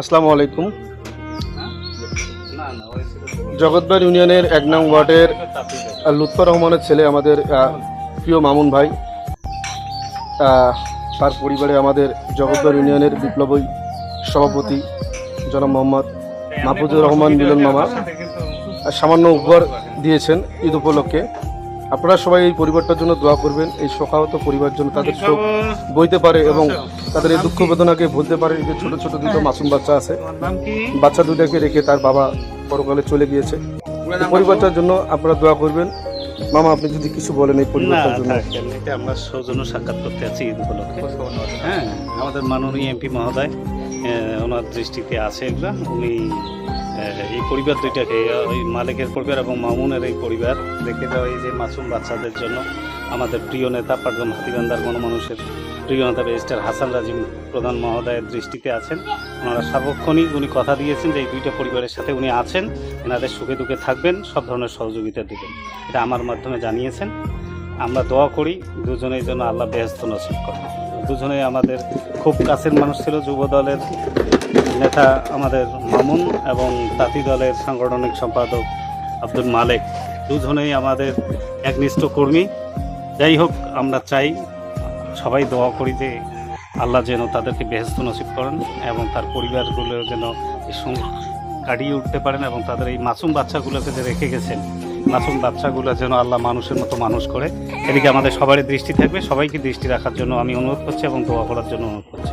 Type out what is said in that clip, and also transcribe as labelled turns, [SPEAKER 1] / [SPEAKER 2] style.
[SPEAKER 1] আসসালামু আলাইকুম। জগৎবাড়ি ইউনিয়নের ১ নং ওয়ার্ডের লুৎফর রহমানের ছেলে আমাদের প্রিয় মামুন ভাই, তার পরিবারে আমাদের জগৎবাড়ি ইউনিয়নের বিপ্লবী সভাপতি জনাব মোহাম্মদ মাহফুজুর রহমান মিলন মামা সামান্য উপহার দিয়েছেন ঈদ উপলক্ষে। আপনারা সবাই এই পরিবারটার জন্য দোয়া করবেন, এই শোকাহত পরিবার জন্য তাদের শোক বইতে পারে এবং তাদের এই দুঃখ বেদনাকে ভুলতে পারে। যে ছোট ছোট দুটো মাসুম বাচ্চা আছে, বাচ্চা দুটাকে রেখে তার বাবা পরকালে চলে গিয়েছে। এই পরিবারটার জন্য আপনারা দোয়া করবেন। মামা, আপনি যদি কিছু বলেন এই পরিবারটার জন্য।
[SPEAKER 2] আমরা সৌজন্য সাক্ষাৎ করতে আছি ঈদ উপলক্ষে। হ্যাঁ, আমাদের মাননীয় এমপি মহোদয় ওনার দৃষ্টিতে আছে এগুলো। উনি এই পরিবার দুইটাকে, ওই মালিকের পরিবার এবং মামুনের এই পরিবার রেখে দেওয়া এই যে মাসুম বাচ্চাদের জন্য আমাদের প্রিয় নেতা পাটগ্রাম হাতিবান্ধার গণমানুষের প্রিয় নেতা ব্যারিস্টার হাসান রাজিম প্রধান মহোদয়ের দৃষ্টিতে আছেন। ওনারা সার্বক্ষণিক উনি কথা দিয়েছেন যে এই দুইটা পরিবারের সাথে উনি আছেন, এনাদের সুখে দুঃখে থাকবেন, সব ধরনের সহযোগিতা দেবেন, এটা আমার মাধ্যমে জানিয়েছেন। আমরা দোয়া করি দুজনের জন্য আল্লাহ বেহেশত নসিব করেন। দুজনেই আমাদের খুব কাছের মানুষ ছিল। যুব দলের নেতা আমাদের মামুন এবং তাঁতি দলের সাংগঠনিক সম্পাদক আব্দুল মালেক, দুজনেই আমাদের একনিষ্ঠ কর্মী। যাই হোক, আমরা চাই, সবাই দোয়া করি যে আল্লাহ যেন তাদেরকে বেহেশত নসিব করেন এবং তার পরিবারগুলো যেন এই কাটিয়ে উঠতে পারেন এবং তাদের এই মাসুম বাচ্চাগুলোকে যে রেখে গেছেন, মাসুম বাচ্চাগুলো যেন আল্লাহ মানুষের মতো মানুষ করে। এদিকে আমাদের সবারই দৃষ্টি থাকবে, সবাইকে দৃষ্টি রাখার জন্য আমি অনুরোধ করছি এবং দোয়া করার জন্য অনুরোধ করছি।